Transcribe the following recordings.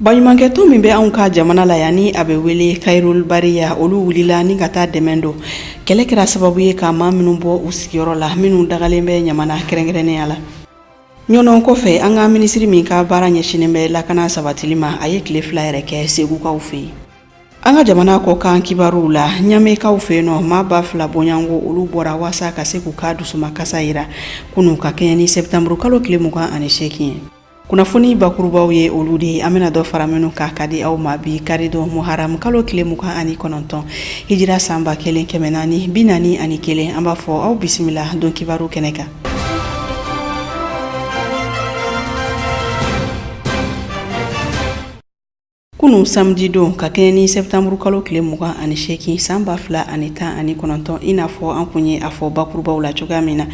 Baɲumankɛtɔn min bɛ anw ka jamana la yan ni a bɛ wele Khairul Bariya olu wulila ni ka taa dɛmɛ don kɛlɛ kɛra sababu ye ka maa minnu bɔ u sigiyɔrɔ la minnu dagalen bɛ ɲamana kɛrɛnkɛrɛnnenya la. Ɲɔnɔn kɔfɛ an ka minisiri min ka baara ɲɛsinen bɛ lakana sabatili ma a ye tile 2 yɛrɛ kɛ Segukaw fɛ yen. An ka jamana kɔ kan kibaruw la Ɲamekaw fɛ yen nɔ maa ba 2 bɔɲango olu bɔra wasa ka se k'u ka dusuma kasa yira kunu ka kɛɲɛ ni septembre kalo tile 28 ye. Kunnafoni bakurubaw ye olu de ye an bɛna dɔ fara minnu ka ka di aw ma bi karido Muharam kalo tile 29 hijira san 1441 an b'a fɔ aw bisimila don kibaru kɛnɛ kan. Kunu samedi don ka kɛɲɛ ni septembre kalo tile 28 san 2019 i n'a fɔ an kun ye a fɔ bakurubaw la cogoya min na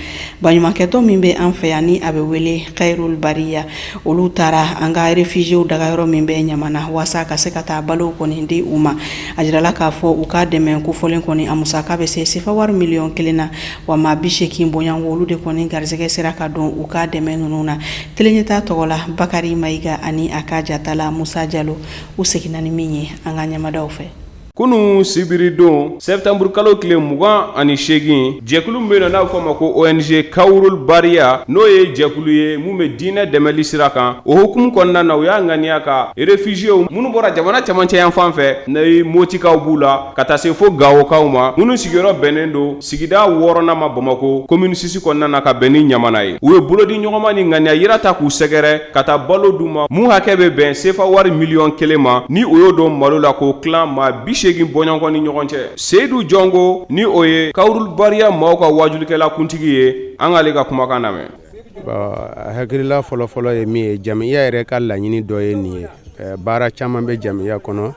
baɲumankɛtɔn min bɛ an fɛ yan ni a bɛ wele Khairul Bariya olu taara an ka réfugiés daga yɔrɔ min bɛ ɲamana wasa ka se ka taa balo kɔni di u ma a jirala k'a fɔ u ka dɛmɛ kofɔlen kɔni a musaka bɛ se sefa wari miliyɔn 1 na wa maa 80 bɔɲango olu de kɔni garisɛgɛ sera ka don u ka dɛmɛ ninnu na teleɲɛta tɔgɔ la Bakari Mayiga ani a ka jatala Musa Jalo u seginna ni min ye an ka ɲɛmadaw fɛ. Kunu sibiri don septembre kalo tile 28 jɛkulu min bɛ n'a fɔ ma ko ONG Khairul Bariya n'o ye jɛkulu ye mun bɛ diinɛ dɛmɛli sira kan o hukumu kɔnɔna na u y'a ŋaniya ka réfugiés minnu bɔra jamana camancɛ yan fan fɛ ni Motikaw b'u la ka taa se fo Gawokaw ma minnu sigiyɔrɔ bɛnnen don sigida 6nan ma Bamako commune 6 kɔnɔna na ka bɛn ni ɲamana ye u ye bolodi ɲɔgɔnma ni ŋaniya yira ta k'u sɛgɛrɛ ka taa balo d'u ma mun hakɛ bɛ bɛn sefa wari miliyɔn 1 ma ni o y'o don malo la k'o tilan maa 80 bɔɲɔgɔn ni ɲɔgɔn cɛ Seydou Jongo ni o ye Khairul Bariya maaw ka wajulikɛla kuntigi ye an k'ale ka kumakan lamɛn. Hakilila fɔlɔfɔlɔ ye min ye jamiya yɛrɛ ka laɲini dɔ ye nin ye baara caman bɛ jamiya kɔnɔ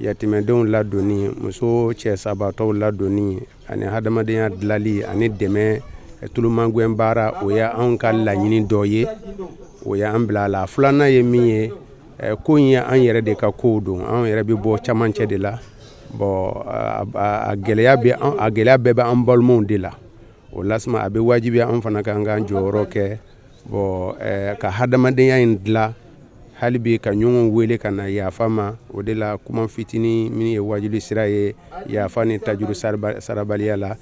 yatimɛdenw ladonni muso cɛ sabatɔw ladonni ani hadamadenya dilali ani dɛmɛ tulumagɛn baara o ye anw ka laɲini dɔ ye o ye an bila la filanan ye min ye ko in ye an yɛrɛ de ka kow don an yɛrɛ bɛ bɔ camancɛ de la a gɛlɛya bɛɛ bɛ an balimaw de la o lasima a bɛ wajibiya an fana kan ka jɔyɔrɔ kɛ ka hadamadenya in dilan hali bi ka ɲɔgɔn wele ka na yafa ma o de la kuma fitinin min ye wajibi sira ye yafa ni tajuru sarabaliya la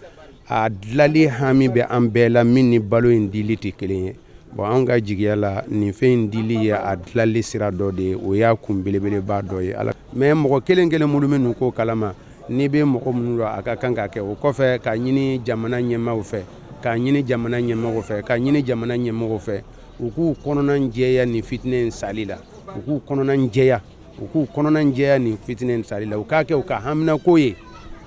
a dilali hami bɛ an bɛɛ la min ni balo in dili tɛ kelen ye an ka jigiya la nin fɛn in dili ye a dilali sira dɔ de ye o y'a kun belebeleba dɔ ye mais mɔgɔ kelen kelen minnu bɛ nin ko kalama n'i bɛ mɔgɔ minnu dɔn a ka kan ka kɛ o kɔfɛ ka ɲini jamana ɲɛmaaw fɛ ka ɲini jamana ɲɛmɔgɔw fɛ ka ɲini jamana ɲɛmɔgɔw fɛ u k'u kɔnɔna jɛya nin fitinɛ in sali la u k'u kɔnɔna jɛya nin fitinɛ in sali la u k'a kɛ u ka haminako ye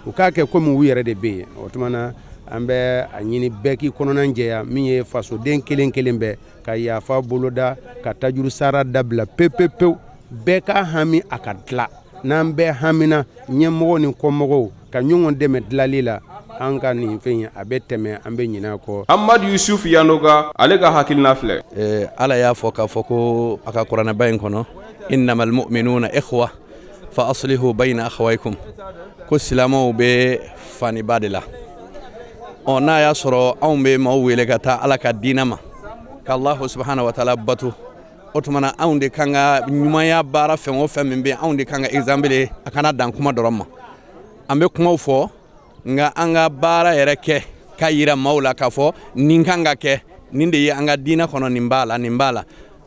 u k'a kɛ komi u yɛrɛ de bɛ yen o tuma na an bɛ a ɲini bɛɛ k'i kɔnɔna jɛya min ye fasoden kelen kelen bɛɛ ka yafa boloda ka tajuru sara dabila pewu bɛɛ ka hami a ka dilan n'an bɛɛ hamina ɲɛmɔgɔw ni kɔmɔgɔw ka ɲɔgɔn dɛmɛ dilali la an ka nin fɛn a bɛ tɛmɛ an bɛ ɲinɛ kɔ. Amadu Yusuf Yanoga ale ka hakilina filɛ ala y'a fɔ k'a fɔ ko a ka kuranɛba in kɔnɔ innamal mu'minuna ikhwa fa aslihu bayna akhawaykum ko silamɛw bɛ faniba de la n'a y'a sɔrɔ anw bɛ maaw wele ka taa ala ka diinɛ ma ka Allahu subhanahu wa ta'ala bato o tuma na anw de kan ka ɲumanya baara fɛn o fɛn min bɛ anw de kan ka exemple a kana dan kuma dɔrɔn ma an bɛ kumaw fɔ nka an ka baara yɛrɛ kɛ ka yira maaw la k'a fɔ nin kan ka kɛ nin de ye an ka diinɛ kɔnɔ nin b'a la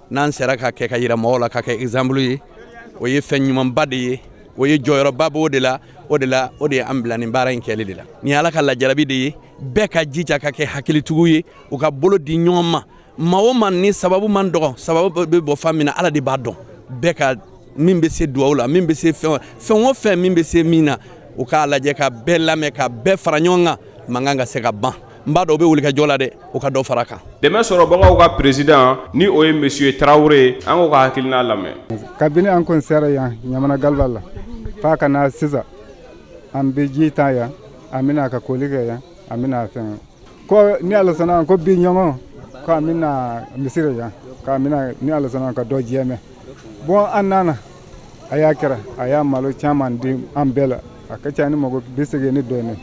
n'an sera ka kɛ ka yira maaw la ka kɛ exemple ye o ye fɛn ɲumanba de ye o ye jɔyɔrɔba b'o de la o de ye an bila nin baara in kɛli de la ni ala ka lajarabi de ye bɛɛ ka jija ka kɛ hakilitigiw ye u ka bolo di ɲɔgɔn ma maa o maa ni sababu man dɔgɔ sababu bɛ bɔ fan min na ala de b'a dɔn bɛɛ ka min bɛ se duwawu la min bɛ se fɛn o fɛn min bɛ se min na u k'a lajɛ ka bɛɛ lamɛn ka bɛɛ fara ɲɔgɔn kan mankan ka se ka ban n b'a dɔn u bɛ wuli ka jɔ la dɛ u ka dɔ fara kan. dɛmɛ sɔrɔbagaw ka président ni o ye monsieur Traoré an k'o ka hakilina lamɛn. kabini an kun sera yan ɲamana galba la f'a ka na sisan an bɛ ji ta yan an bɛna ka koli kɛ yan an bɛna fɛn ko ni ala sɔnna ko bi ɲɔgɔn ko an bɛna misiri yan k'an bɛna ni ala sɔnna ka dɔ jɛmɛ an nana a y'a kɛra a y'a malo caman di an bɛɛ la a ka ca ni mɔgɔ 20 ni dɔɔnin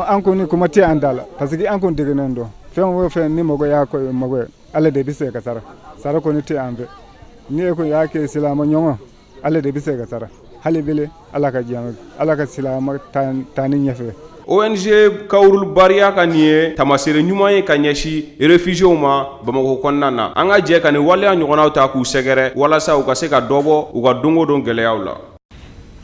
an kun ni kuma tɛ an da la parce que an kun degenen dɔn fɛn o fɛn ni mɔgɔ y'a ko mɔgɔ ala de bɛ se ka sara kɔni tɛ an bɛɛ ni e ko y'a kɛ silamɛ ɲɔgɔn ala de bɛ se ka sara hali bele ala ka diɲɛ ala ka silama taa ni ɲɛfɛ. ONG Kawurul Bariya ka nin ye tamasere ɲuman ye ka ɲɛsi réfugiés ma Bamakɔ kɔnɔna na. An ka jɛ ka nin waleya ɲɔgɔnnaw ta k'u sɛgɛrɛ walasa u ka se ka dɔbɔ u ka dongo don gɛlɛyaw la.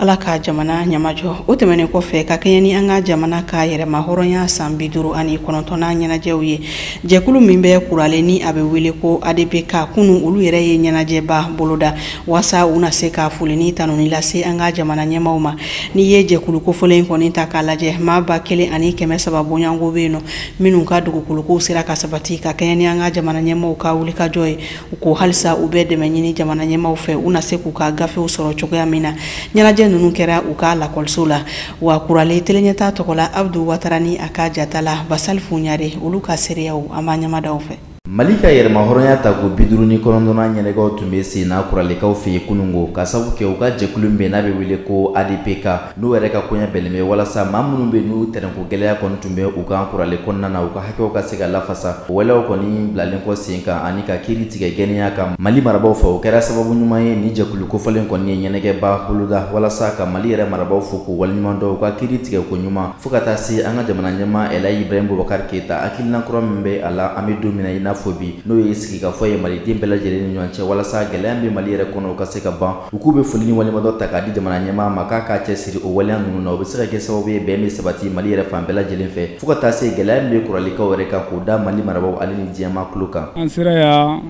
Ala ka jamana ɲamajɔ. O tɛmɛnen kɔfɛ ka kɛɲɛ ni an ka jamana ka yɛrɛma hɔrɔnya san 59 ɲɛnajɛw ye. Jɛkulu min bɛ kuralen ni a bɛ wele ko ADPK kunu olu yɛrɛ ye ɲɛnajɛba boloda wasa u na se ka folini tanuni lase an ka jamana ɲɛmaw ma. Ni ye jɛkulu kofɔlen kɔni ta k'a lajɛ maa 1300 bɔɲɔgɔnko bɛ yen nɔ minnu ka dugukolokow sera ka sabati ka kɛɲɛ ni an ka jamana ɲɛmaw ka wulikajɔ ye. U ko halisa u bɛ dɛmɛ ɲini jamana ɲɛmaw fɛ u na se k'u ka gafew sɔrɔ cogoya min na. Ɲɛnajɛ ninnu kɛra u ka lakɔliso la wa kurale teleɲɛta tɔgɔ la Abdu Watarani a ka jata la Basal Fuɲare olu ka seereyaw an b'a ɲamadaw fɛ. Mali ka yɛrɛma hɔrɔnya ta ko 59 ɲɛnɛgaw tun bɛ sen na kuralekaw fɛ yen kunungo ka sabu kɛ u ka jɛkulu min n'a bɛ wele ko ADPK n'u yɛrɛ ka koɲɛ bɛnnen bɛ walasa maa minnu bɛ n'u tɛrɛnko gɛlɛya kɔni tun bɛ u ka kurale kɔnɔna na u ka hakɛw ka se ka lafasa o waleyaw kɔni bilalen kɔ sen kan ani ka kiiri tigɛ gɛlɛya kan Mali marabaw fɛ o kɛra sababu ɲuman ye ni jɛkulu kofɔlen kɔni ye ɲɛnɛgɛba boloda walasa ka Mali yɛrɛ marabaw fo k'u waleɲuman dɔn u ka kiiri tigɛ ko ɲuman fo ka taa se an ka jamana ɲɛmaa Elayi Ibrahim Boubacar Keita hakilina kura min bɛ a la an bɛ don min na i n'a fɔ bi n'o ye sigi ka fɔ ye maliden bɛɛ lajɛlen ni ɲɔgɔn cɛ walasa gɛlɛya bɛ Mali yɛrɛ kɔnɔ u ka se ka ban u k'u bɛ foli ni waleɲuman ta k'a di jamana ɲɛmaa ma k'a k'a cɛsiri o waleya ninnu na o bɛ se ka kɛ sababu ye bɛn bɛ sabati Mali yɛrɛ fan bɛɛ lajɛlen fɛ fo ka taa se gɛlɛya min bɛ kuralekaw yɛrɛ kan k'o da Mali marabaw ale ni diɲɛmaa tulo kan. An sera yan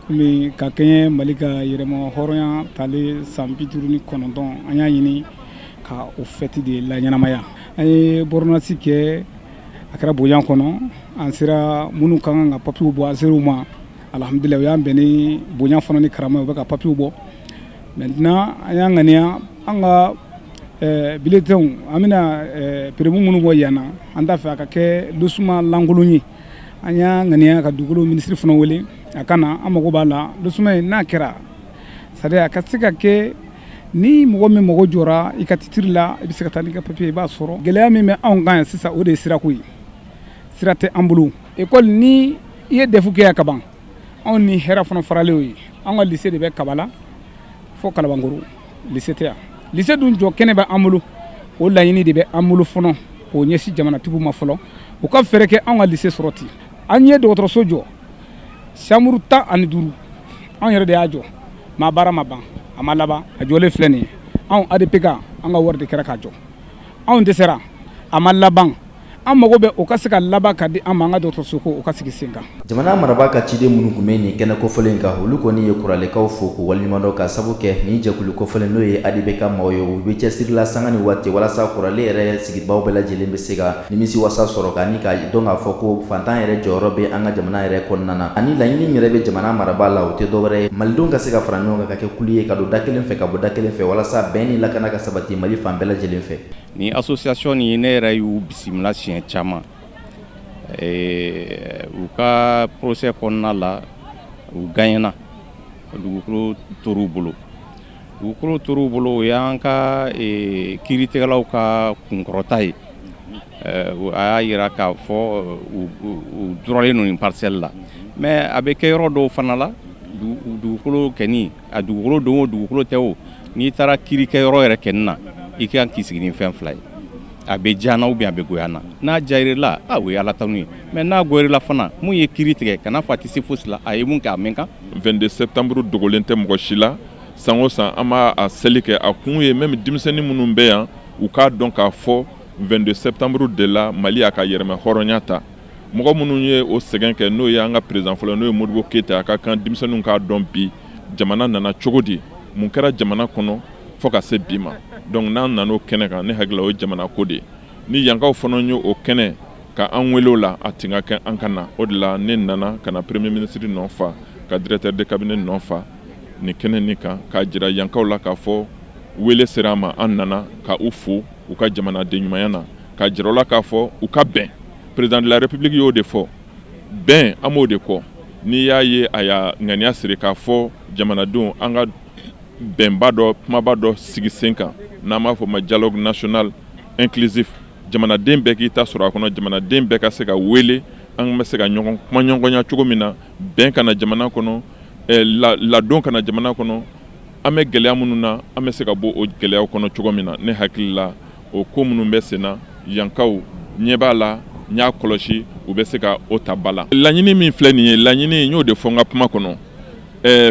komi ka kɛɲɛ Mali ka yɛrɛma hɔrɔnya tale san 59 an y'a ɲini ka o fɛti de la ɲɛnamaya an ye bornasi kɛ a kɛra bonya kɔnɔ an sera minnu ka kan ka papiyew bɔ an ser'u ma alhamdulilayi o y'an bɛn ni bonya fana ni karama ye u bɛ ka papiyew bɔ maintenant an y'an ŋaniya an ka biletɛnw an bɛna peremu minnu bɔ yan na an t'a fɛ a ka kɛ losuma lankolon ye an y'an ŋaniya ka dugukolo minisiri fana wele a ka na an mago b'a la losuma ye n'a kɛra c'est-à-dire a ka se ka kɛ ni mɔgɔ min mago jɔra i ka titiri la i bɛ se ka taa n'i ka papiye i b'a sɔrɔ gɛlɛya min bɛ anw kan yan sisan o de ye sirako ye sira tɛ an bolo école ni i ye defu kɛ yan ka ban anw ni hɛrɛ fana faralen ye an ka lycée de bɛ Kabala fo Kalabankoro lycée tɛ yan lycée dun jɔ kɛnɛ bɛ an bolo o laɲini de bɛ an bolo fɔlɔ k'o ɲɛsin jamanatigiw ma fɔlɔ u ka fɛɛrɛ kɛ an ka lycée sɔrɔ ten an ye dɔgɔtɔrɔso jɔ chambre 15 anw yɛrɛ de y'a jɔ maa baara ma ban a ma laban a jɔlen filɛ nin ye anw ADPK an ka wari de kɛra k'a jɔ anw dɛsɛra a ma laban an mago bɛ o ka se ka laban ka di an ma an ka dɔgɔtɔrɔso ko o ka sigi sen kan. Jamana marabaa ka ciden minnu tun bɛ nin kɛnɛ kofɔlen in kan olu kɔni ye kuralekaw fo k'u waleɲuman dɔn ka sabu kɛ nin jɛkulu kofɔlen n'o ye ADPK maaw ye u bɛ cɛsiri la sanga ni waati walasa kurale yɛrɛ sigibaw bɛɛ lajɛlen bɛ se ka nimisi wasa sɔrɔ k'ani ka dɔn k'a fɔ ko fantan yɛrɛ jɔyɔrɔ bɛ an ka jamana yɛrɛ kɔnɔna na ani laɲini yɛrɛ bɛ jamana marabaa la o tɛ dɔwɛrɛ ye malidenw ka se ka fara ɲɔgɔn kan ka kɛ kulu ye ka don da kelen fɛ ka bɔ da kelen fɛ walasa bɛn ni lakana ka sabati Mali fan bɛɛ lajɛlen fɛ. Ni association ni ne yɛrɛ y'u bisimila siɲɛ caman u ka procès kɔnɔna la u gagnena dugukolo tor'u bolo o y'an ka kiiritigɛlaw ka kunkɔrɔta ye a y'a yira k'a fɔ u dɔrɔlen no nin parcelle la mais a bɛ kɛ yɔrɔ dɔw fana la dugukolo kɛni a dugukolo don o dugukolo tɛ o n'i taara kiirikɛ yɔrɔ yɛrɛ kɛni na i kan k'i sigi ni fɛn fila ye a bɛ diya na ou bien a bɛ goya na n'a diyar'ila o ye Ala tanu ye mais n'a goyar'ila fana mun ye kiiri tigɛ kana fɔ a tɛ se fosi la a ye mun kɛ a mɛn kan. 22 septembre dogolen tɛ mɔgɔ si la san o san an b'a seli kɛ a kun ye même denmisɛnnin minnu bɛ yan u k'a dɔn k'a fɔ 22 septembre de la Mali y'a ka yɛrɛma hɔrɔnya ta mɔgɔ minnu ye o sɛgɛn kɛ n'o ye an ka président fɔlɔ n'o ye Modibo Keyita a ka kan denmisɛnninw k'a dɔn bi jamana nana cogo di mun kɛra jamana kɔnɔ fo ka se bi ma. Donc n'an nan'o kɛnɛ kan ne hakili la o ye jamana ko de ye ni yankaw fana ye o kɛnɛ ka an wele o la a tun ka kɛ an ka na o de la ne nana ka na premier ministre nɔfa ka directeur de cabinet nɔfa nin kɛnɛ nin kan k'a jira yankaw la k'a fɔ wele sera an ma an nana ka u fo u ka jamanaden ɲumanya na k'a jira o la k'a fɔ u ka bɛn président de la république y'o de fɔ bɛn an b'o de kɔ n'i y'a ye a y'a ŋaniya siri k'a fɔ jamanadenw an ka bɛnba dɔ kumaba dɔ sigi sen kan n'an b'a fɔ ma dialogue national inclusif jamanaden bɛɛ k'i ta sɔrɔ a kɔnɔ jamanaden bɛɛ ka se ka wele an bɛ se ka ɲɔgɔn kuma ɲɔgɔnya cogo min na bɛn kana jamana kɔnɔ ladon kana jamana kɔnɔ an bɛ gɛlɛya minnu na an bɛ se ka bɔ o gɛlɛyaw kɔnɔ cogo min na ne hakili la o ko minnu bɛ sen na yankaw ɲɛ b'a la n y'a kɔlɔsi u bɛ se ka o ta ba la. Laɲini min filɛ nin ye laɲini n y'o de fɔ n ka kuma kɔnɔ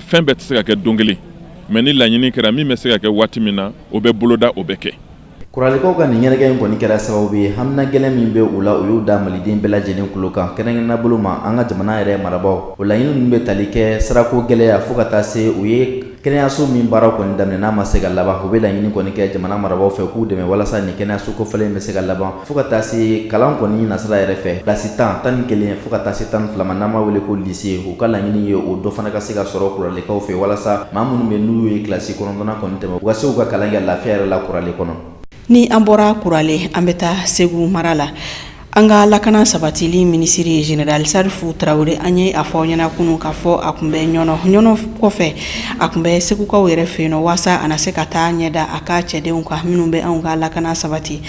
fɛn bɛɛ tɛ se ka kɛ don kelen mais ni laɲini kɛra min bɛ se ka kɛ waati min na o bɛ boloda o bɛ kɛ. Kuralikaw ka nin ɲɛnajɛ in kɔni kɛra sababu ye hamina gɛlɛn min bɛ u la o y'u da maliden bɛɛ lajɛlen kulo kan kɛrɛnkɛrɛnnenya bolo ma an ka jamana yɛrɛ marabaaw o laɲini ninnu bɛ tali kɛ sirako gɛlɛya fo ka taa se u ye kɛnɛyaso min baaraw kɔni daminɛ n'a ma se ka laban u bɛ laɲini kɔni kɛ jamana marabaaw fɛ k'u dɛmɛ walasa nin kɛnɛyaso kofɔlen bɛ se ka laban fo ka taa se kalan kɔni nasira yɛrɛ fɛ kilasi 11 fo ka taa se 12 ma n'an b'a wele ko lycée u ka laɲini ye o dɔ fana ka se ka sɔrɔ kuralikaw fɛ walasa maa minnu bɛ n'u ye kilasi 9 kɔni tɛmɛ u ka se u ka kalan kɛ lafiya yɛrɛ la kurale kɔnɔ. Ni an bɔra kurale an bɛ taa Segu mara la an ka lakana sabatili minisiri General Salifu Tarawele an ye a fɔ ɲɛna kunu k'a fɔ a kun bɛ ɲɔnɔ kɔfɛ a kun bɛ segukaw yɛrɛ fɛ yen nɔ waasa a na se ka taa ɲɛda a ka cɛdenw kan minnu bɛ anw ka lakana sabati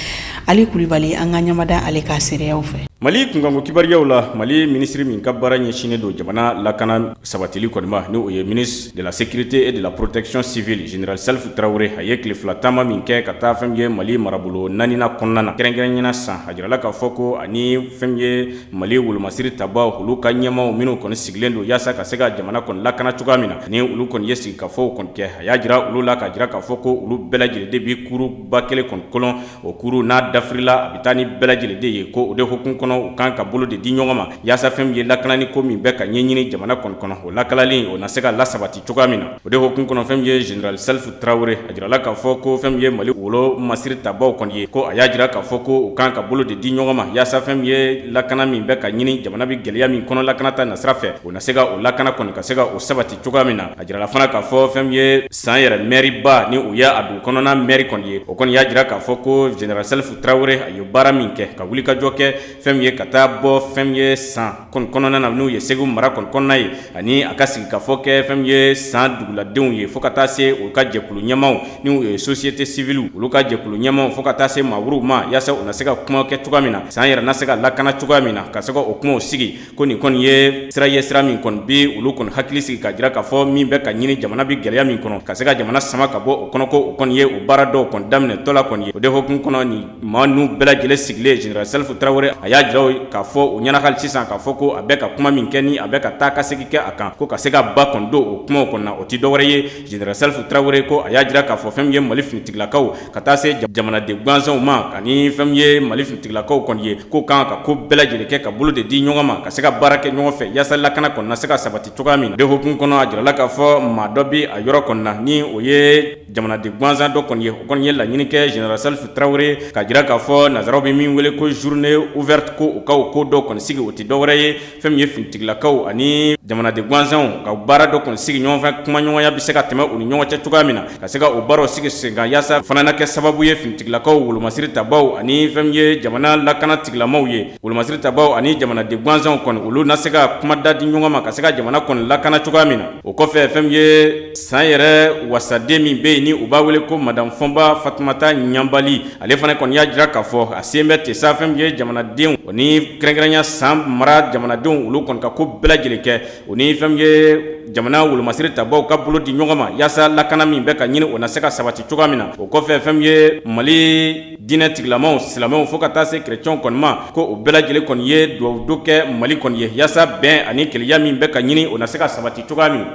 Ali Kulibali an ka ɲamada ale ka seereyaw fɛ. Mali kunkanko kibariyaw la Mali ministre min ka baara ɲɛsinnen don jamana lakana sabatili kɔni ma ni o ye ministre de la sécurité et de la protection civile General Salifu Tarawele a ye tile fila taama min kɛ ka taa fɛn ye Mali marabolo naanina kɔnɔna na kɛrɛnkɛrɛnɲɛna san a jirala k'a fɔ ko ani fɛn ye Mali wolomasiri tabaw olu ka ɲɛmaw minnu kɔni sigilen don yaasa ka se ka jamana kɔni lakana cogoya min na ni olu kɔni ye sigi ka fɔ kɔni kɛ a y'a jira olu la ka jira k'a fɔ ko olu bɛɛ lajɛlen de bi kuruba kelen kɔni kolon o kuru n'a dafirila a bɛ taa ni bɛɛ lajɛlen de ye ko o de hukumu kɔnɔ u kan ka bolo de di ɲɔgɔn ma yaasa fɛn ye lakanani ko min bɛ ka ɲɛɲini jamana kɔnɔ o lakalalen o na se ka lasabati cogoya min na o de hukumu kɔnɔ fɛn ye General Salifu Tarawele a jirala k'a fɔ ko fɛn ye Mali wolo masiri tabaw kɔni ye ko a y'a jira k'a fɔ ko u kan ka bolo de di ɲɔgɔn ma yaasa fɛn ye lakana min bɛ ka ɲini jamana bi gɛlɛya min kɔnɔ lakana ta nasira fɛ o na se ka o lakana kɔni ka se ka o sabati cogoya min na a jirala fana k'a fɔ fɛn ye san yɛrɛ maire ba ni o ye a dugu kɔnɔna maire kɔni ye o kɔni y'a jira k'a fɔ ko General Salifu Tarawele a ye baara min kɛ ka wuli ka jɔ kɛ fɛn ye ka taa bɔ fɛn ye san kɔnɔna na n'u ye Segu mara kɔnɔna ye ani a ka sigi ka fɔ kɛ fɛn ye san duguladenw ye fo ka taa se u ka jɛkulu ɲɛmaw ni u ye société civile olu ka jɛkulu ɲɛmaw fo ka taa se maawuruw ma yaasa u na se ka kuma kɛ cogoya min na san yɛrɛ na se ka lakana cogoya min na ka se ka o kumaw sigi ko nin kɔni ye sira min kɔni bi olu kɔni hakili sigi ka jira k'a fɔ min bɛ ka ɲini jamana bi gɛlɛya min kɔnɔ ka se ka jamana sama ka bɔ o kɔnɔ ko o kɔni ye o baara dɔw kɔni daminɛ tɔ la kɔni ye o de hukumu kɔnɔ ni maa nu bɛɛ lajɛlen sigilen General Salifu Tarawele a y'a jira k'a fɔ o ɲɛna hali sisan k'a fɔ ko a bɛ ka kuma min kɛ ni a bɛ ka taa ka segin kɛ a kan ko ka se ka ba kɔni don o kumaw kɔnɔ na o ti dɔwɛrɛ ye General Salifu Tarawele ko a y'a jira k'a fɔ fɛn ye Mali finitigilakaw ka taa se jamanaden gansanw ma ani fɛn ye Mali finitigilakaw kɔni ye ko kan ka ko bɛɛ lajɛlen kɛ ka bolo de di ɲɔgɔn ma ka se ka baara kɛ ɲɔgɔn fɛ yaasa lakana kɔni na se ka sabati cogoya min na de hukumu kɔnɔ a jirala k'a fɔ maa dɔ bi a yɔrɔ kɔni na ni o ye jamanaden gansan dɔ kɔni ye o kɔni ye laɲini kɛ General Salifu Tarawele ka jira k'a fɔ nazaraw bɛ min wele ko journée ouverte ko u ka o ko dɔ kɔni sigi o ti dɔwɛrɛ ye fɛn ye finitigilakaw ani jamanaden gansanw ka baara dɔ kɔni sigi ɲɔgɔn fɛ kumaɲɔgɔnya bɛ se ka tɛmɛ u ni ɲɔgɔn cɛ cogoya min na ka se ka o baaraw sigi sen kan yaasa fana na kɛ sababu ye finitigilakaw wolomasiri tabaw ani fɛn ye jamana lakana tigilamaw ye wolomasiri tabaw ani jamanaden gansanw kɔni olu na se ka kuma da di ɲɔgɔn ma ka se ka jamana kɔni lakana cogoya min na o kɔfɛ fɛn ye san yɛrɛ wasaden min bɛ yen ni u b'a wele ko Madame Fɔnba Fatumata Ɲanbali ale fana kɔni y'a jira k'a fɔ a sen bɛ ten sa fɛn ye jamanadenw o ni kɛrɛnkɛrɛnya san mara jamanadenw olu kɔni ka ko bɛɛ lajɛlen kɛ o ni fɛn ye jamana wolomasiri tabaw ka bolo di ɲɔgɔn ma yaasa lakana min bɛ ka ɲini o na se ka sabati cogoya min na o kɔfɛ fɛn ye Mali diinɛ tigilamaw silamɛw fo ka taa se chrétiens kɔni ma ko o bɛɛ lajɛlen kɔni ye duwawu kɛ Mali kɔni ye yaasa bɛn ani keleya min bɛ ka ɲini o na se ka sabati cogoya min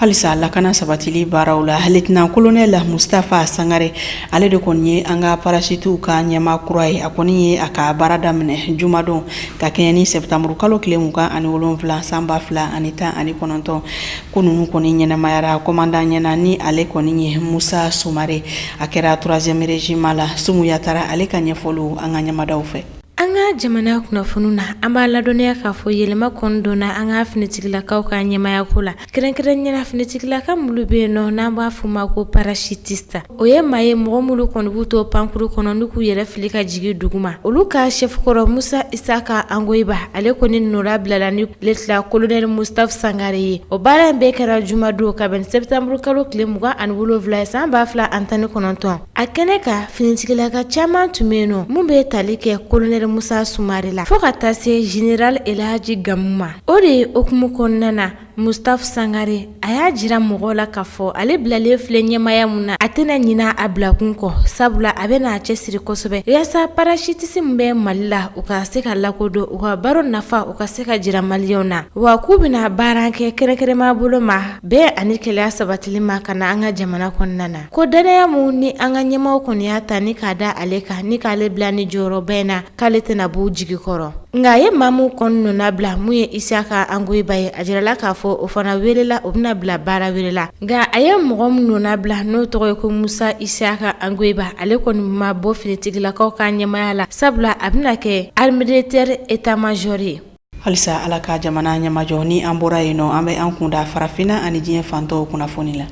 halisa lakana sabatili baaraw la lieutenant colonel Mustafa Sangare ale de kɔni ye an ka parachutiw ka ɲɛma kura ye a kɔni ye a ka baara daminɛ jumadon ka kɛɲɛ ni septembre kalo tile 27 san 2019 ko ninnu kɔni ɲɛnamayara commandant ɲɛna ni ale kɔni ye Musa Sumare a kɛra 3e régiment la Sumu Yatara ale ka ɲɛfɔliw an ka ɲɛmadaw fɛ. An ka jamana kunnafoni na an b'a ladɔnniya k'a fɔ yɛlɛma kɔni donna an ka finitigilakaw ka ɲɛmaya ko la kɛrɛnkɛrɛnnenya finitigilaka minnu bɛ yen nɔ n'an b'a fɔ ma ko parachutiste o ye maa ye mɔgɔ minnu kɔni b'u to pankuru kɔnɔ n'u k'u yɛrɛ fili ka jigin duguma olu ka chef kɔrɔ Musa Isaka Angoiba ale kɔni nɔra bilala ni lieutenant colonel Mustafa Sangare ye o baara in bɛɛ kɛra jumadon ka bɛn septembre kalo tile 27 san 2019 a kɛnɛ ka finitigilaka caman tun bɛ yen nɔ mun bɛ tali kɛ colonel Musa Sumare la fo ka taa se General Elhaji Gamuma o de ye okumu kɔnɔna na Mustapha Sangare a y'a jira mɔgɔw la k'a fɔ ale bilalen filɛ ɲɛmaya mun na a tɛna ɲina a bila kun kɔ sabula a bɛna a cɛsiri kosɛbɛ yaasa parachutiste min bɛ Mali la u ka se ka lakodɔn u ka baro nafa u ka se ka jira maliyɛnw na wa k'u bɛna baara kɛ kɛrɛnkɛrɛnma bolo ma bɛɛ ani kɛlɛya sabatili ma ka na an ka jamana kɔnɔna na ko danaya mun ni an ka ɲɛmaw kɔni y'a ta ni k'a da ale kan ni k'ale bila ni jɔyɔrɔba in na k'ale tɛna b'u jigi kɔrɔ nka a ye maa min kɔni nɔna bila mun ye Isaka Angoiba ye a jirala k'a fɔ o fana welela o bɛna bila baara wɛrɛ la nka a ye mɔgɔ min nɔna bila n'o tɔgɔ ye ko Musa Isaka Angoiba ale kɔni ma bɔ finitigilakaw ka ɲɛmaya la sabula a bɛna kɛ militaire état major ye halisa ala ka jamana ɲɛmajɔ ni an bɔra yen nɔ an bɛ an kunda farafina ani diɲɛ fantɔw kunnafoni la.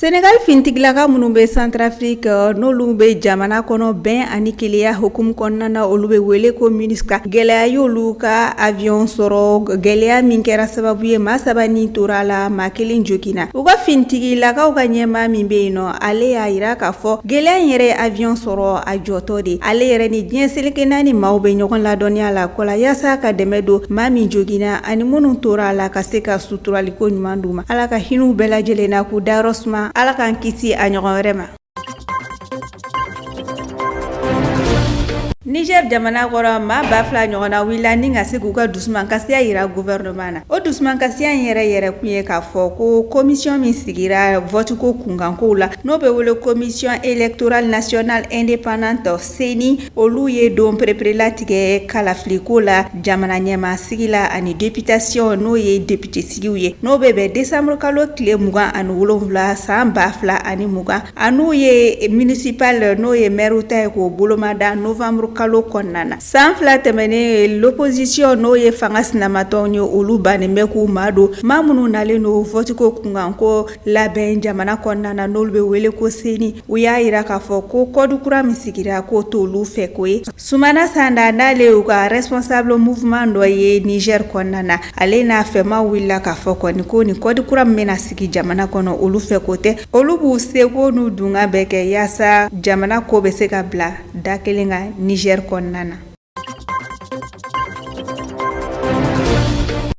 Senegal fintigilaka minnu bɛ Centrafrique n'olu bɛ jamana kɔnɔ bɛn ani keleya hukumu kɔnɔna na olu bɛ wele ko MINUSCA gɛlɛya y'olu ka avion sɔrɔ gɛlɛya min kɛra sababu ye maa saba ni tora la maa kelen joginna u ka fintigilakaw ka ɲɛmaa min bɛ yen nɔ ale y'a yira k'a fɔ gɛlɛya in yɛrɛ avion sɔrɔ a jɔtɔ de ale yɛrɛ ni diɲɛ seleke naani maaw bɛ ɲɔgɔn ladɔnniya la ko la yaasa ka dɛmɛ don maa min joginna ani minnu tora la ka se ka suturaliko ɲuman d'u ma ala ka hinɛw bɛɛ lajɛlen na k'u dayɔrɔ suma ala k'an kisi a ɲɔgɔn wɛrɛ ma. Niger jamana kɔrɔ maa 2000 ɲɔgɔnna wulila ni ka se k'u ka dusumankasiya yira gouvernement na o dusumankasiya in yɛrɛ kun ye k'a fɔ ko commission min sigira vote ko kunkankow la n'o bɛ wele commission électorale nationale indépendante CENI olu ye don perepere tigɛ kalafiliko la jamana ɲɛma sigi la ani députation n'o ye député sigiw ye n'o bɛ bɛn décembre kalo tile 27 san 2020 an'u ye municipal n'o ye maire ta ye k'o bolomada novembre kalo kɔnɔna san 2 tɛmɛnen l'opposition n'o ye fanga sinamatɔnw ye olu bannen bɛ k'u maa don maa minnu nalen don vote ko kunkanko labɛn jamana kɔnɔna na n'olu bɛ wele ko CENI u y'a yira k'a fɔ ko code kura min sigira k'o t'olu fɛ ko ye Sumana Sanda n'ale u ka responsable mouvement dɔ ye Niger kɔnɔna na ale n'a fɛma wulila k'a fɔ kɔni ko ni code kura min bɛna sigi jamana kɔnɔ olu fɛ ko tɛ olu b'u seko n'u dunga bɛɛ kɛ yaasa jamana ko bɛ se ka bila da kelen kan Niger kɔnɔna na.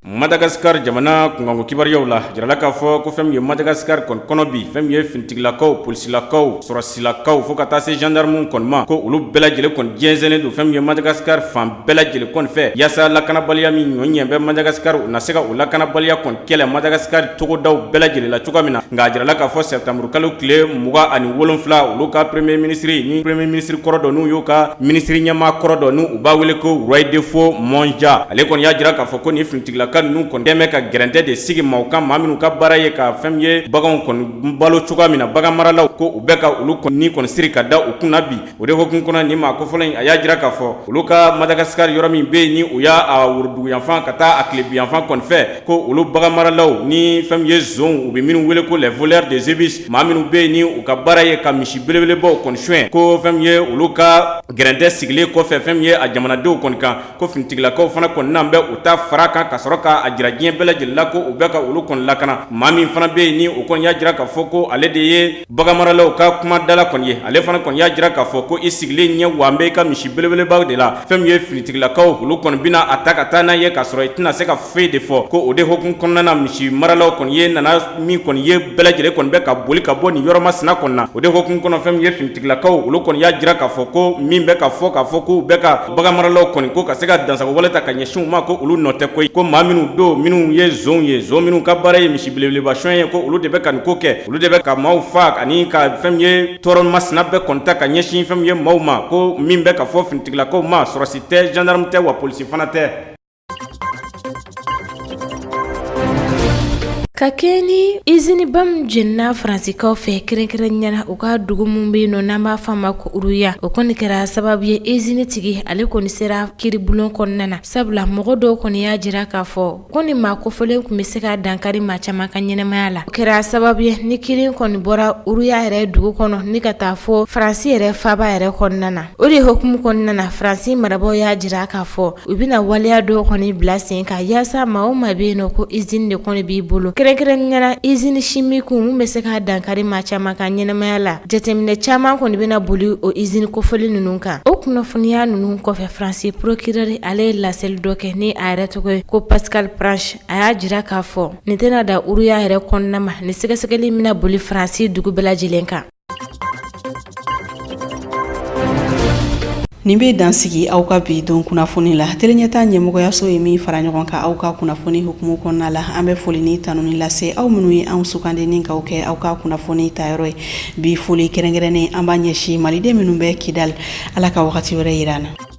Madagascar jamana kungango kibariyaw la jirala k'a fɔ ko fɛn ye Madagascar kɔnɔ bi fɛn ye fintigilakaw polisilakaw sɔrɔsilakaw fo ka taa se gendarme kɔni ma ko olu bɛɛ lajɛlen kɔni jɛnsɛnnen don fɛn ye Madagascar fan bɛɛ lajɛlen kɔni fɛ yaasa lakanabaliya min ɲɔɲɛ bɛ Madagascar u na se ka o lakanabaliya kɔni kɛlɛ Madagascar togodaw bɛɛ lajɛlen la cogoya min na nka jirala k'a fɔ septembre kalo tile 27 olu ka premier ministre ni premier ministre kɔrɔ dɔ n'u y'u ka ministre ɲɛmaa kɔrɔ dɔ n'u b'a wele ko Roy Defo Monja ale kɔni y'a jira k'a fɔ ko ni fintigilaka nu kɔni dɛmɛ ka gɛrɛntɛ de sigi maaw kan maa minnu ka baara ye ka fɛn ye baganw kɔni balo cogoya min na bagan maralaw ko u bɛ ka olu kɔni siri ka da u kunna bi o de hokumu kɔnɔ ni maa kofɔlɔ in a y'a jira k'a fɔ olu ka Madagascar yɔrɔ min bɛ yen ni u y'a wurudugu yanfan ka taa a tilebi yanfan kɔni fɛ ko olu bagan maralaw ni fɛn ye zon u bɛ minnu wele ko les voleurs des ibis maa minnu bɛ yen ni u ka baara ye ka misi belebelebaw kɔni suɲɛ ko fɛn ye olu ka gɛrɛntɛ sigilen kɔfɛ fɛn ye a jamanadenw kɔni kan ko finitigilakaw fana kɔni n'an bɛ u ta fara kan ka sɔrɔ ka a jira diɲɛ bɛɛ lajɛlen la ko u bɛ ka olu kɔni lakana maa min fana bɛ yen ni o kɔni y'a jira k'a fɔ ko ale de ye bagan maralaw ka kuma dala kɔni ye ale fana kɔni y'a jira k'a fɔ ko i sigilen ɲɛ wa an bɛ ka misi belebelebaw de la fɛn ye finitigilakaw olu kɔni bɛna a ta ka taa n'a ye k'a sɔrɔ i tɛna se ka foyi de fɔ ko o de hokumu kɔnɔna na misi maralaw kɔni ye nana min kɔni ye bɛɛ lajɛlen kɔni bɛ ka boli ka bɔ nin yɔrɔ masina kɔni na o de hokumu kɔnɔ fɛn ye finitigilakaw olu kɔni y'a jira k'a fɔ ko min bɛ ka fɔ k'a fɔ ko u bɛ ka bagan maralaw kɔni ko ka se ka dansago wale ta ka ɲɛsin u ma ko olu nɔ tɛ koyi ko maa minnu don minnu ye zon minnu ka baara ye misi belebeleba suɲɛ ye ko olu de bɛ ka nin ko kɛ olu de bɛ ka maaw fa ani ka fɛn ye tɔɔrɔ masina bɛɛ kɔni ta ka ɲɛsin fɛn ye maaw ma ko min bɛ ka fɔ finitigilakaw ma sɔrɔsi tɛ gendarme tɛ wa polisi fana tɛ. ka kɛ ni izini bam jenna Faransikaw fɛ kɛrɛnkɛrɛnnenya u ka dugu mun bɛ yen nɔ n'an b'a fɔ a ma ko Uruya o kɔni kɛra sababu ye izini tigi ale kɔni sera kiribulon kɔnɔna na sabula mɔgɔ dɔw kɔni y'a jira k'a fɔ ko ni maa kofɔlen tun bɛ se ka dankari maa caman ka ɲɛnɛmaya la o kɛra sababu ye ni kiri kɔni bɔra Uruya yɛrɛ dugu kɔnɔ ni ka taa fɔ Faransi yɛrɛ faaba yɛrɛ kɔnɔna na o de hokumu kɔnɔna na Faransi marabaaw y'a jira k'a fɔ u bɛna waleya dɔw kɔni bila sen kan yaasa maa o maa bɛ yen nɔ ko izini de kɔni b'i bolo kɛrɛnkɛrɛnnenya izini chimique mun bɛ se ka dankari maa caman ka ɲɛnamaya la. Jateminɛ caman kɔni bɛna boli o izini kofɔli ninnu kan. O kunnafoniya ninnu kɔfɛ France procureur ale ye laseli dɔ kɛ ni a yɛrɛ tɔgɔ ye ko Pascal Pranche. A y'a jira k'a fɔ nin tɛna da uruya yɛrɛ kɔnɔna ma ni sɛgɛsɛgɛli bɛna boli France dugu bɛɛ lajɛlen kan. Nin bɛ dansigi aw ka bi don kunnafoni la teleɲɛta ɲɛmɔgɔyaso ye min fara ɲɔgɔn kan aw ka kunnafoni hukumu kɔnɔna la an bɛ foli ni tanuni lase aw minnu ye anw sugandeni k'aw kɛ aw ka kunnafoni tayɔrɔ ye bi foli kɛrɛnkɛrɛnnen an b'a ɲɛsin maliden minnu bɛ Kidal ala ka wagati wɛrɛ yira an na.